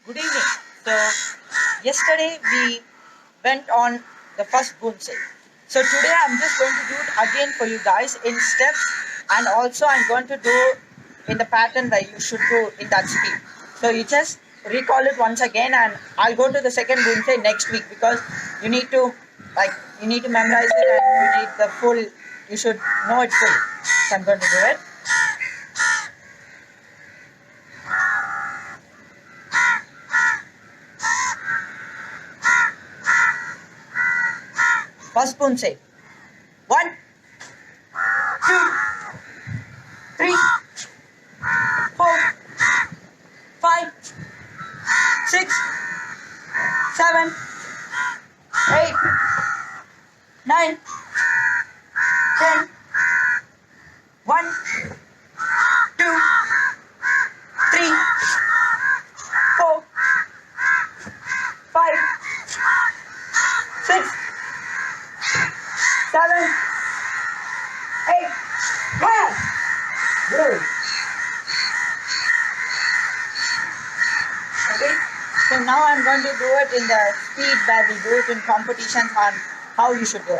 Good evening. So, yesterday we went on the first bunsai. So, today I'm just going to do it again for you guys in steps, and also I'm going to do in the pattern where you should do in that speed. So, you just recall it once again, and I'll go to the second bunsai next week because you need to you need to memorize it and you need the full, you should know it fully. So, I'm going to do it. First bunsai. 1, 2, 3, 4, 5, 6, 7, 8, 9, 10, 1, 2, 3, 4, 5, 6, 7, 8, 10. Good. Okay. So now I'm going to do it in the speed where we do it in competitions on how you should do it.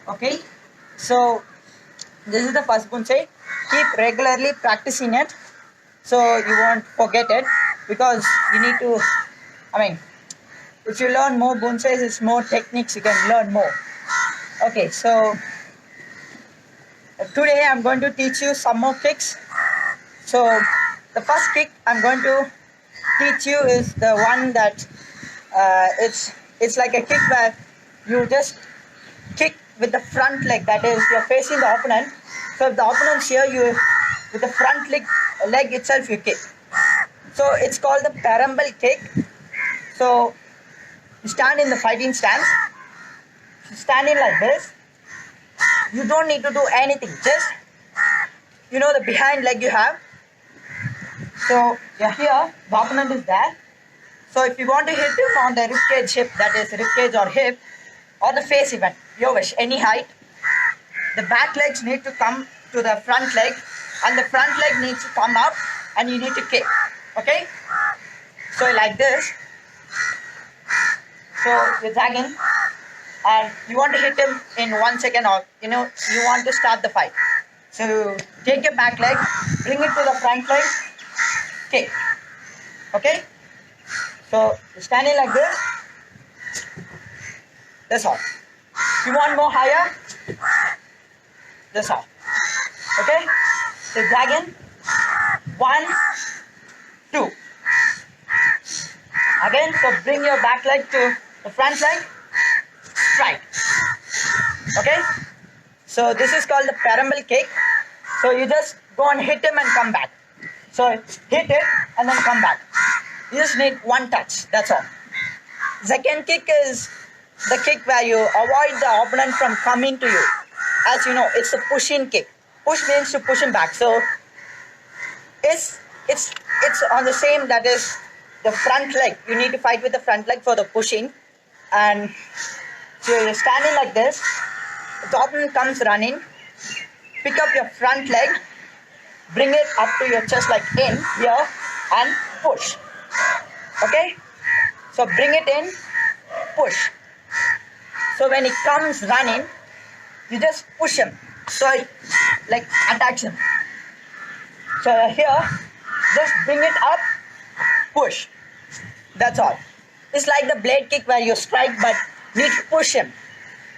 Okay, so this is the first bonsai. Keep regularly practicing it so you won't forget it, because you need to, if you learn more bonsais, it's more techniques you can learn more. Okay, so today I'm going to teach you some more kicks. So the first kick I'm going to teach you is the one that it's like a kick where you just kick with the front leg, that is you're facing the opponent. So if the opponent's here, you with the front leg itself you kick. So it's called the parambal kick. So you stand in the fighting stance, standing like this. You don't need to do anything, just the behind leg you have. So you're here, the opponent is there. So if you want to hit him on the ribcage hip, that is ribcage or hip, or the face even, your wish, any height, the back legs need to come to the front leg, and the front leg needs to come up, and you need to kick. Okay? So like this. So you're tagging, and you want to hit him in 1 second, or you want to start the fight. So take your back leg, bring it to the front leg, kick. Okay? So you're standing like this. That's all. If you want more higher, that's all. Okay? So dragon. 1, 2. Again, so bring your back leg to the front leg. Strike. Okay? So this is called the parambal kick. So you just go and hit him and come back. So hit it and then come back. You just need one touch. That's all. Second kick is the kick where you avoid the opponent from coming to you. As you know, it's a push-in kick. Push means to push him back. So it's on the same, that is the front leg. You need to fight with the front leg for the pushing. And so you're standing like this. The opponent comes running. Pick up your front leg. Bring it up to your chest like in here and push. Okay? So bring it in, push. So when he comes running, you just push him. So it attacks him. So here, just bring it up, push. That's all. It's like the blade kick where you strike but need to push him.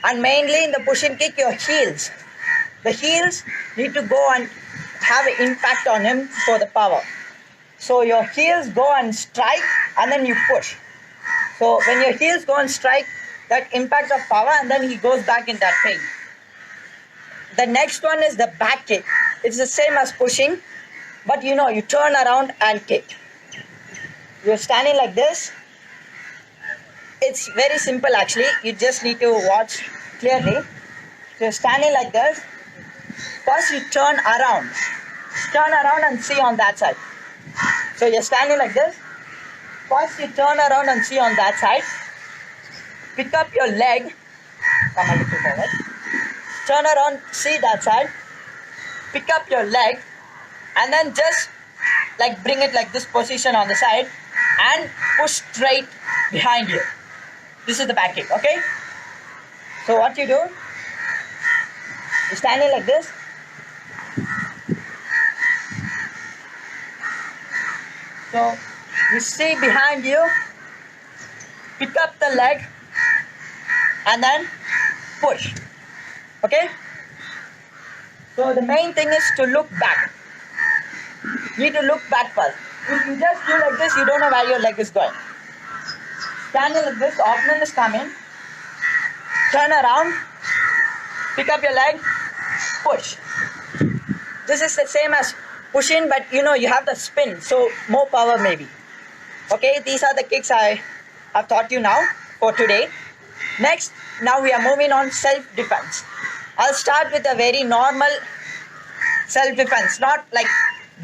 And mainly in the pushing kick, your heels. The heels need to go and have an impact on him for the power. So your heels go and strike and then you push. So when your heels go and strike, that impact of power and then he goes back in that pain. The next one is the back kick. It's the same as pushing, but you turn around and kick. You're standing like this. It's very simple actually. You just need to watch clearly. So you're standing like this. First you turn around. Turn around and see on that side. So you're standing like this. First you turn around and see on that side. Pick up your leg. Come a little forward. Turn around, see that side. Pick up your leg. And then just like bring it like this position on the side. And push straight behind you. This is the back kick, okay? So what you do, you're standing like this. So you see behind you, pick up the leg and then push, okay? So the main thing is to look back. You need to look back first. If you just do like this, you don't know where your leg is going. Standing like this, the opponent is coming. Turn around, pick up your leg, push. This is the same as pushing, but you have the spin, so more power maybe. Okay, these are the kicks I have taught you now for today. Next, now we are moving on self-defense. I'll start with a very normal self-defense, not like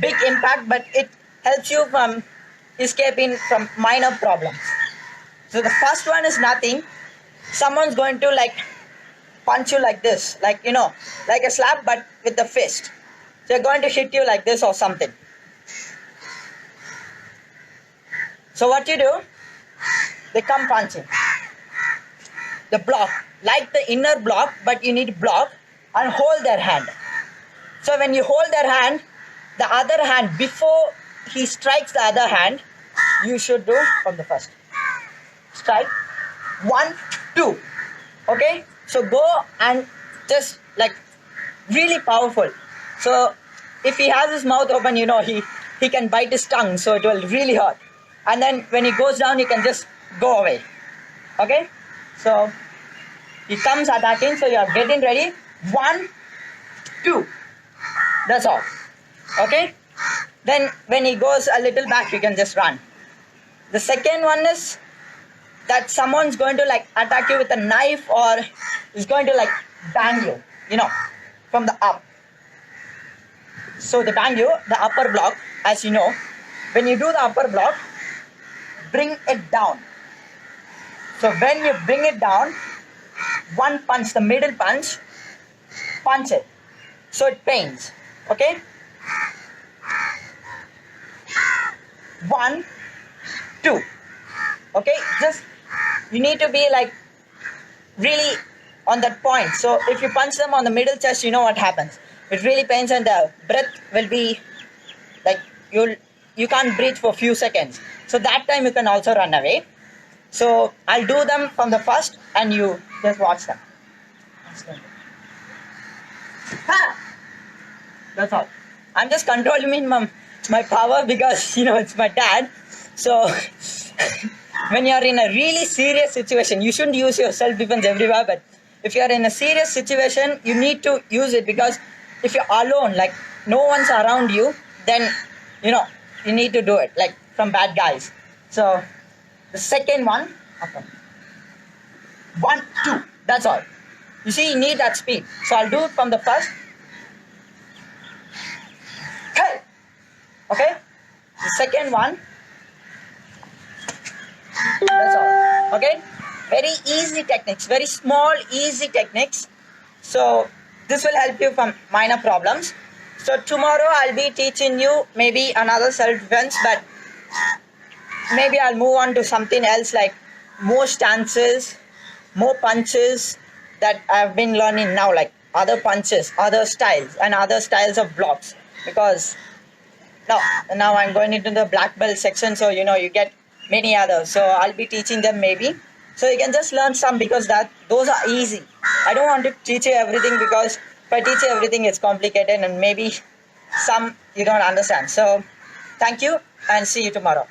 big impact, but it helps you from escaping from minor problems. So the first one is nothing. Someone's going to like punch you like this, like like a slap but with the fist. So they're going to hit you like this or something. So what you do, they come punching. The block, like the inner block, but you need to block and hold their hand. So when you hold their hand, the other hand, before he strikes the other hand, you should do from the first. Strike. 1, 2. Okay? So go and just like really powerful. So if he has his mouth open, he can bite his tongue, so it will really hurt. And then when he goes down, he can just go away. Okay? So he comes attacking, so you are getting ready. 1, 2. That's all. Okay? Then when he goes a little back, you can just run. The second one is that someone's going to like attack you with a knife or is going to like bang you, from the up. So they bang you, the upper block, as you know. When you do the upper block, bring it down. So when you bring it down, one punch, the middle punch it. So it pains. Okay? 1, 2. Okay? Just, you need to be like really on that point. So if you punch them on the middle chest, you know what happens. It really pains and the breath will be like you can't breathe for a few seconds. So that time you can also run away. So I'll do them from the first and you just watch them. Ha! That's all. I'm just controlling my power because it's my dad. So when you're in a really serious situation, you shouldn't use your self-defense everywhere, but if you're in a serious situation, you need to use it, because if you're alone, like no one's around you, then you need to do it, like from bad guys. So the second one, okay. 1, 2, that's all. You see, you need that speed. So I'll do it from the first. Okay? The second one. That's all. Okay? Very easy techniques. Very small, easy techniques. So this will help you from minor problems. So tomorrow I'll be teaching you maybe another self-defense, but maybe I'll move on to something else, like more stances, more punches that I've been learning now, like other punches, other styles, and other styles of blocks. Because now I'm going into the black belt section, so you get many others. So I'll be teaching them maybe. So you can just learn some, because those are easy. I don't want to teach you everything, because if I teach you everything, it's complicated and maybe some you don't understand. So thank you. and see you tomorrow.